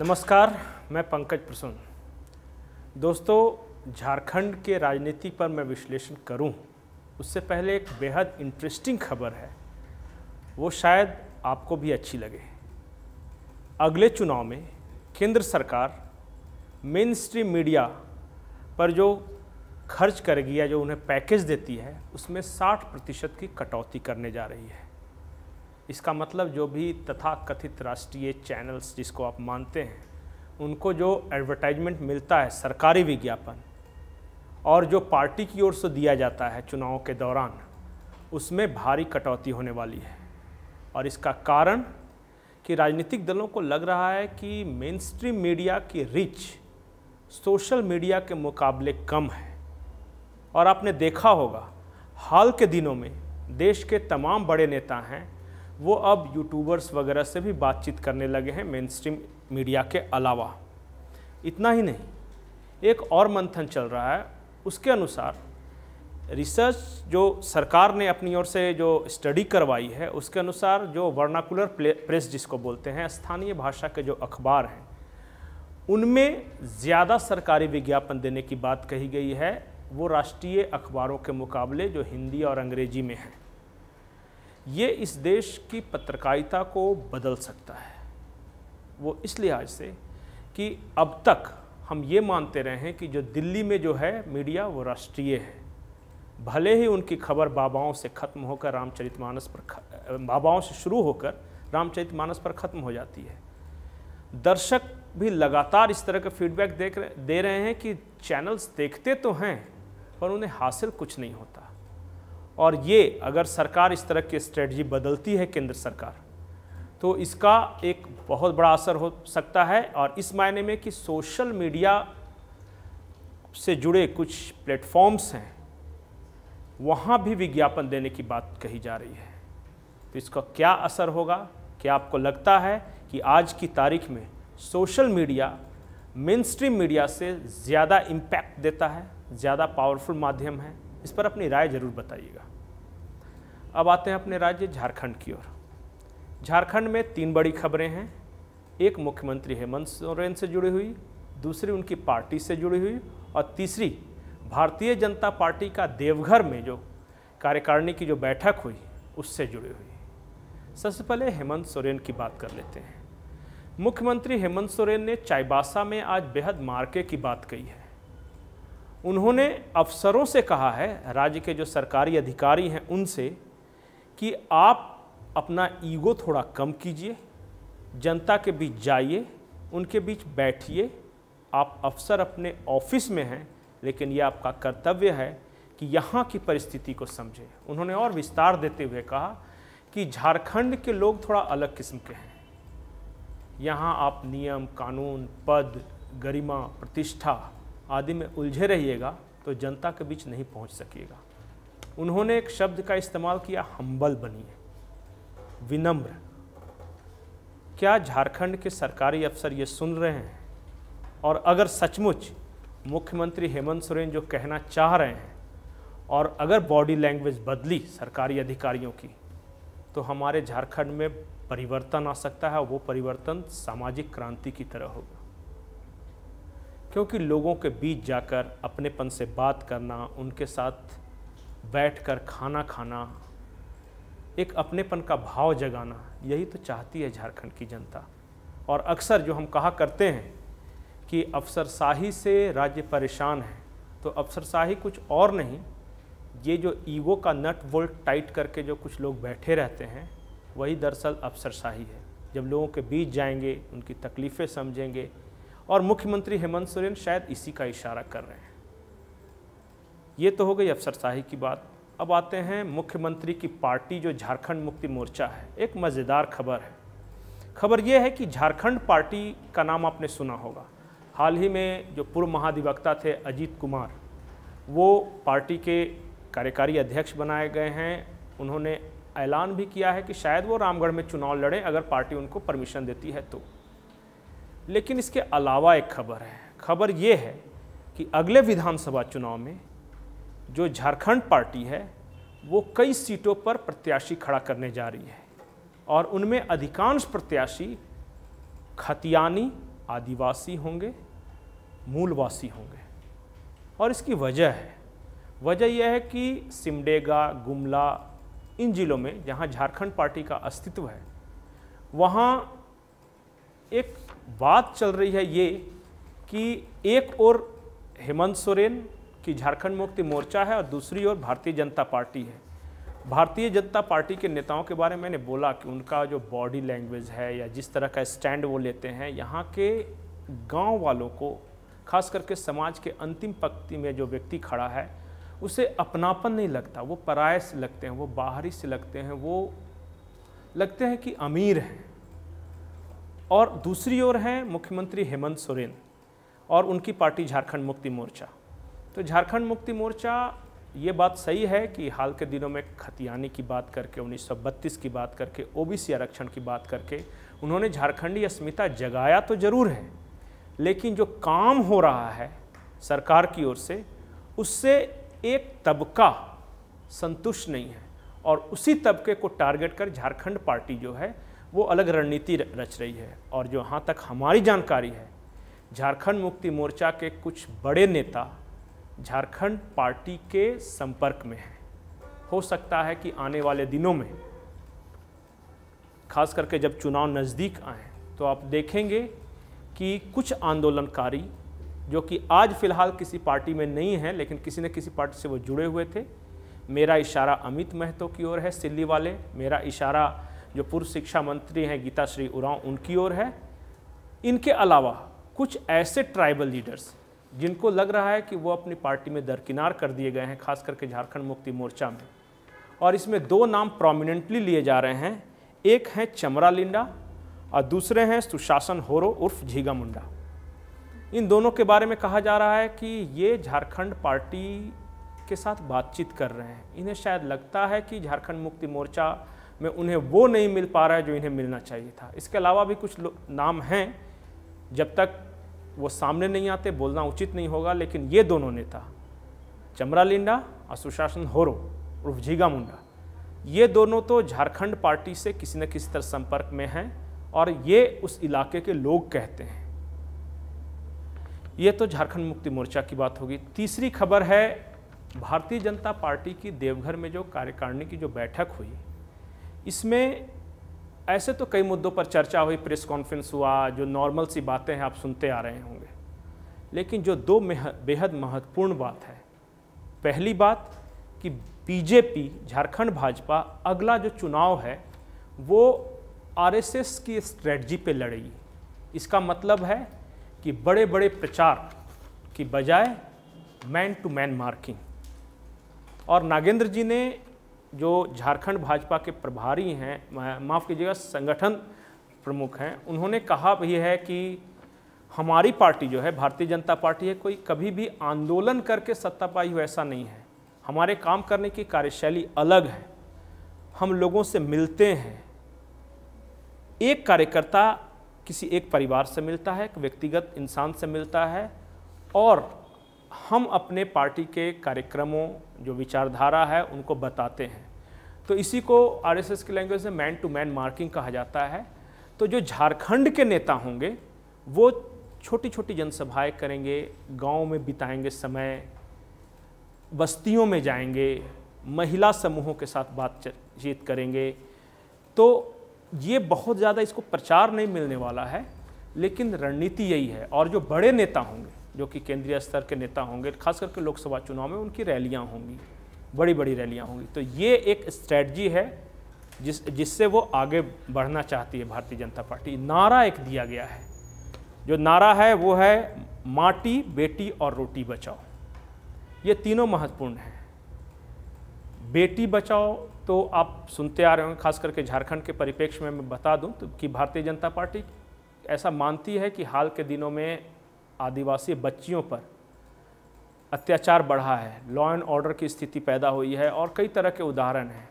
नमस्कार, मैं पंकज प्रसून। दोस्तों, झारखंड के राजनीति पर मैं विश्लेषण करूं, उससे पहले एक बेहद इंटरेस्टिंग खबर है, वो शायद आपको भी अच्छी लगे। अगले चुनाव में केंद्र सरकार मेन स्ट्रीम मीडिया पर जो खर्च करेगी या जो उन्हें पैकेज देती है, उसमें 60% की कटौती करने जा रही है। इसका मतलब जो भी तथाकथित राष्ट्रीय चैनल्स जिसको आप मानते हैं, उनको जो एडवर्टाइजमेंट मिलता है, सरकारी विज्ञापन, और जो पार्टी की ओर से दिया जाता है चुनाव के दौरान, उसमें भारी कटौती होने वाली है। और इसका कारण कि राजनीतिक दलों को लग रहा है कि मेन स्ट्रीम मीडिया की रीच सोशल मीडिया के मुकाबले कम है। और आपने देखा होगा, हाल के दिनों में देश के तमाम बड़े नेता हैं, वो अब यूट्यूबर्स वगैरह से भी बातचीत करने लगे हैं मेन स्ट्रीम मीडिया के अलावा। इतना ही नहीं, एक और मंथन चल रहा है। उसके अनुसार रिसर्च जो सरकार ने अपनी ओर से जो स्टडी करवाई है, उसके अनुसार जो वर्नाकुलर प्रेस जिसको बोलते हैं, स्थानीय भाषा के जो अखबार हैं, उनमें ज़्यादा सरकारी विज्ञापन देने की बात कही गई है, वो राष्ट्रीय अखबारों के मुकाबले जो हिंदी और अंग्रेजी में है। ये इस देश की पत्रकारिता को बदल सकता है। वो इस लिहाज से कि अब तक हम ये मानते रहे हैं कि जो दिल्ली में जो है मीडिया, वो राष्ट्रीय है। भले ही उनकी खबर बाबाओं से ख़त्म होकर रामचरितमानस पर बाबाओं से शुरू होकर रामचरितमानस पर ख़त्म हो जाती है। दर्शक भी लगातार इस तरह के फीडबैक दे रहे हैं कि चैनल्स देखते तो हैं, पर उन्हें हासिल कुछ नहीं होता। और ये अगर सरकार इस तरह की स्ट्रेटजी बदलती है, केंद्र सरकार, तो इसका एक बहुत बड़ा असर हो सकता है। और इस मायने में कि सोशल मीडिया से जुड़े कुछ प्लेटफॉर्म्स हैं, वहाँ भी विज्ञापन देने की बात कही जा रही है। तो इसका क्या असर होगा? क्या आपको लगता है कि आज की तारीख में social media main stream media से ज़्यादा इम्पैक्ट देता है, ज़्यादा पावरफुल माध्यम है? इस पर अपनी राय जरूर बताइएगा। अब आते हैं अपने राज्य झारखंड की ओर। झारखंड में 3 बड़ी खबरें हैं। एक मुख्यमंत्री हेमंत सोरेन से जुड़ी हुई, दूसरी उनकी पार्टी से जुड़ी हुई, और तीसरी भारतीय जनता पार्टी का देवघर में जो कार्यकारिणी की जो बैठक हुई, उससे जुड़ी हुई। सबसे पहले हेमंत सोरेन की बात कर लेते हैं। मुख्यमंत्री हेमंत सोरेन ने चाईबासा में आज बेहद मार्के की बात कही है। उन्होंने अफसरों से कहा है, राज्य के जो सरकारी अधिकारी हैं उनसे, कि आप अपना ईगो थोड़ा कम कीजिए, जनता के बीच जाइए, उनके बीच बैठिए। आप अफसर अपने ऑफिस में हैं, लेकिन यह आपका कर्तव्य है कि यहाँ की परिस्थिति को समझें। उन्होंने और विस्तार देते हुए कहा कि झारखंड के लोग थोड़ा अलग किस्म के हैं। यहाँ आप नियम, कानून, पद, गरिमा, प्रतिष्ठा आदि में उलझे रहिएगा तो जनता के बीच नहीं पहुँच सकिएगा। उन्होंने एक शब्द का इस्तेमाल किया, हम्बल बनिए, विनम्र। क्या झारखंड के सरकारी अफसर ये सुन रहे हैं? और अगर सचमुच मुख्यमंत्री हेमंत सोरेन जो कहना चाह रहे हैं, और अगर बॉडी लैंग्वेज बदली सरकारी अधिकारियों की, तो हमारे झारखंड में परिवर्तन आ सकता है। वो परिवर्तन सामाजिक क्रांति की तरह होगा, क्योंकि लोगों के बीच जाकर अपनेपन से बात करना, उनके साथ बैठकर खाना खाना, एक अपनेपन का भाव जगाना, यही तो चाहती है झारखंड की जनता। और अक्सर जो हम कहा करते हैं कि अफसरशाही से राज्य परेशान है, तो अफसरशाही कुछ और नहीं, ये जो ईगो का नट बोल्ट टाइट करके जो कुछ लोग बैठे रहते हैं, वही दरअसल अफसरशाही है। जब लोगों के बीच जाएंगे, उनकी तकलीफ़ें समझेंगे, और मुख्यमंत्री हेमंत सोरेन शायद इसी का इशारा कर रहे हैं। ये तो हो गई अफसरशाही की बात। अब आते हैं मुख्यमंत्री की पार्टी जो झारखंड मुक्ति मोर्चा है। एक मज़ेदार खबर है। खबर ये है कि झारखंड पार्टी का नाम आपने सुना होगा। हाल ही में जो पूर्व महाधिवक्ता थे अजीत कुमार, वो पार्टी के कार्यकारी अध्यक्ष बनाए गए हैं। उन्होंने ऐलान भी किया है कि शायद वो रामगढ़ में चुनाव लड़ें, अगर पार्टी उनको परमिशन देती है तो। लेकिन इसके अलावा एक खबर है। खबर ये है कि अगले विधानसभा चुनाव में जो झारखंड पार्टी है, वो कई सीटों पर प्रत्याशी खड़ा करने जा रही है, और उनमें अधिकांश प्रत्याशी खतियानी, आदिवासी होंगे, मूलवासी होंगे। और इसकी वजह यह है कि सिमडेगा, गुमला, इन जिलों में जहाँ झारखंड पार्टी का अस्तित्व है, वहाँ एक बात चल रही है ये कि एक ओर हेमंत सोरेन की झारखंड मुक्ति मोर्चा है और दूसरी ओर भारतीय जनता पार्टी है। भारतीय जनता पार्टी के नेताओं के बारे में मैंने बोला कि उनका जो बॉडी लैंग्वेज है या जिस तरह का स्टैंड वो लेते हैं, यहाँ के गांव वालों को, खास करके समाज के अंतिम पंक्ति में जो व्यक्ति खड़ा है, उसे अपनापन नहीं लगता, वो पराये से लगते हैं, वो बाहरी से लगते हैं, वो लगते हैं कि अमीर हैं। और दूसरी ओर हैं मुख्यमंत्री हेमंत सोरेन और उनकी पार्टी झारखंड मुक्ति मोर्चा। तो झारखंड मुक्ति मोर्चा, ये बात सही है कि हाल के दिनों में खतियानी की बात करके, 1932 की बात करके, ओबीसी आरक्षण की बात करके उन्होंने झारखंडी अस्मिता जगाया तो जरूर है, लेकिन जो काम हो रहा है सरकार की ओर से, उससे एक तबका संतुष्ट नहीं है और उसी तबके को टारगेट कर झारखंड पार्टी जो है वो अलग रणनीति रच रही है। और जो यहाँ तक हमारी जानकारी है, झारखंड मुक्ति मोर्चा के कुछ बड़े नेता झारखंड पार्टी के संपर्क में हैं। हो सकता है कि आने वाले दिनों में, खास करके जब चुनाव नज़दीक आए, तो आप देखेंगे कि कुछ आंदोलनकारी जो कि आज फिलहाल किसी पार्टी में नहीं है, लेकिन किसी न किसी पार्टी से वो जुड़े हुए थे। मेरा इशारा अमित महतो की ओर है, सिल्ली वाले। मेरा इशारा जो पूर्व शिक्षा मंत्री हैं गीताश्री उरांव, उनकी ओर है। इनके अलावा कुछ ऐसे ट्राइबल लीडर्स जिनको लग रहा है कि वो अपनी पार्टी में दरकिनार कर दिए गए हैं, खास करके झारखंड मुक्ति मोर्चा में। और इसमें दो नाम प्रोमिनेंटली लिए जा रहे हैं। एक हैं चमरा लिंडा और दूसरे हैं सुशासन होरो उर्फ झीगा मुंडा। इन दोनों के बारे में कहा जा रहा है कि ये झारखंड पार्टी के साथ बातचीत कर रहे हैं। इन्हें शायद लगता है कि झारखंड मुक्ति मोर्चा में उन्हें वो नहीं मिल पा रहा है जो इन्हें मिलना चाहिए था। इसके अलावा भी कुछ नाम हैं, जब तक वो सामने नहीं आते बोलना उचित नहीं होगा, लेकिन ये दोनों नेता चमरा लिंडा और सुशासन होरो उर्फ झीगा मुंडा, ये दोनों तो झारखंड पार्टी से किसी न किसी तरह संपर्क में हैं और ये उस इलाके के लोग कहते हैं। ये तो झारखंड मुक्ति मोर्चा की बात होगी। तीसरी खबर है भारतीय जनता पार्टी की देवघर में जो कार्यकारिणी की जो बैठक हुई, इसमें ऐसे तो कई मुद्दों पर चर्चा हुई, प्रेस कॉन्फ्रेंस हुआ, जो नॉर्मल सी बातें हैं आप सुनते आ रहे होंगे, लेकिन जो दो बेहद महत्वपूर्ण बात है। पहली बात कि बीजेपी झारखंड भाजपा अगला जो चुनाव है वो आरएसएस की स्ट्रेटजी पे लड़ेगी। इसका मतलब है कि बड़े बड़े प्रचार की बजाय मैन टू मैन मार्किंग। और नागेंद्र जी ने, जो झारखंड भाजपा के प्रभारी हैं, माफ़ कीजिएगा संगठन प्रमुख हैं, उन्होंने कहा भी है कि हमारी पार्टी जो है भारतीय जनता पार्टी है, कोई कभी भी आंदोलन करके सत्ता पाई हो ऐसा नहीं है। हमारे काम करने की कार्यशैली अलग है, हम लोगों से मिलते हैं। एक कार्यकर्ता किसी एक परिवार से मिलता है, एक व्यक्तिगत इंसान से मिलता है, और हम अपने पार्टी के कार्यक्रमों, जो विचारधारा है, उनको बताते हैं। तो इसी को आरएसएस की लैंग्वेज में मैन टू मैन मार्किंग कहा जाता है। तो जो झारखंड के नेता होंगे वो छोटी छोटी जनसभाएं करेंगे, गांव में बिताएंगे समय, बस्तियों में जाएंगे, महिला समूहों के साथ बातचीत करेंगे। तो ये बहुत ज़्यादा इसको प्रचार नहीं मिलने वाला है, लेकिन रणनीति यही है। और जो बड़े नेता होंगे, जो कि केंद्रीय स्तर के नेता होंगे, खास करके लोकसभा चुनाव में उनकी रैलियां होंगी, बड़ी बड़ी रैलियां होंगी। तो ये एक स्ट्रेटजी है जिससे वो आगे बढ़ना चाहती है भारतीय जनता पार्टी। नारा एक दिया गया है, जो नारा है वो है माटी, बेटी और रोटी बचाओ। ये तीनों महत्वपूर्ण हैं। बेटी बचाओ तो आप सुनते आ रहे होंगे, खास करके झारखंड के परिप्रेक्ष्य में मैं बता दूं तो कि भारतीय जनता पार्टी ऐसा मानती है कि हाल के दिनों में आदिवासी बच्चियों पर अत्याचार बढ़ा है, लॉ एंड ऑर्डर की स्थिति पैदा हुई है और कई तरह के उदाहरण हैं।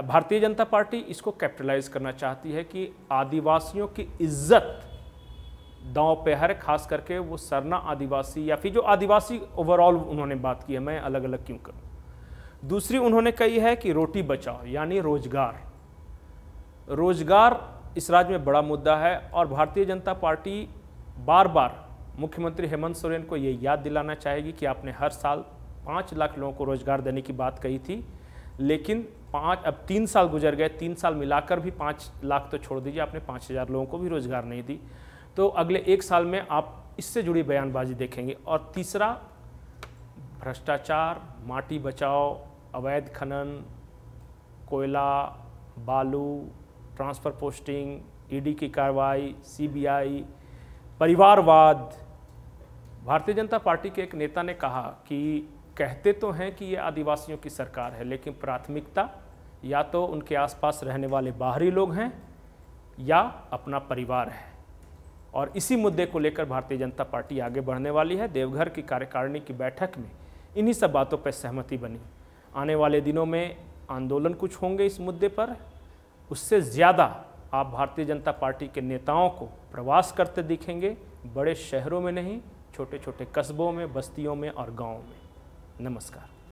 भारतीय जनता पार्टी इसको कैपिटलाइज करना चाहती है कि आदिवासियों की इज्जत दांव पे है, खास करके वो सरना आदिवासी या फिर जो आदिवासी ओवरऑल उन्होंने बात की है, मैं अलग अलग क्यों करूँ। दूसरी उन्होंने कही है कि रोटी बचाओ, यानी रोजगार। रोजगार इस राज्य में बड़ा मुद्दा है और भारतीय जनता पार्टी बार बार मुख्यमंत्री हेमंत सोरेन को ये याद दिलाना चाहेगी कि आपने हर साल 5 लाख लोगों को रोजगार देने की बात कही थी, लेकिन अब 3 साल गुजर गए, 3 साल मिलाकर भी 5 लाख तो छोड़ दीजिए, आपने 5,000 लोगों को भी रोजगार नहीं दी। तो अगले 1 साल में आप इससे जुड़ी बयानबाजी देखेंगे। और तीसरा, भ्रष्टाचार, माटी बचाओ, अवैध खनन, कोयला, बालू, ट्रांसफ़र पोस्टिंग, ईडी की कार्रवाई, सीबीआई, परिवारवाद। भारतीय जनता पार्टी के एक नेता ने कहा कि कहते तो हैं कि ये आदिवासियों की सरकार है, लेकिन प्राथमिकता या तो उनके आसपास रहने वाले बाहरी लोग हैं या अपना परिवार है। और इसी मुद्दे को लेकर भारतीय जनता पार्टी आगे बढ़ने वाली है। देवघर की कार्यकारिणी की बैठक में इन्हीं सब बातों पर सहमति बनी। आने वाले दिनों में आंदोलन कुछ होंगे इस मुद्दे पर। उससे ज़्यादा आप भारतीय जनता पार्टी के नेताओं को प्रवास करते दिखेंगे, बड़े शहरों में नहीं, छोटे छोटे कस्बों में, बस्तियों में और गाँव में। नमस्कार।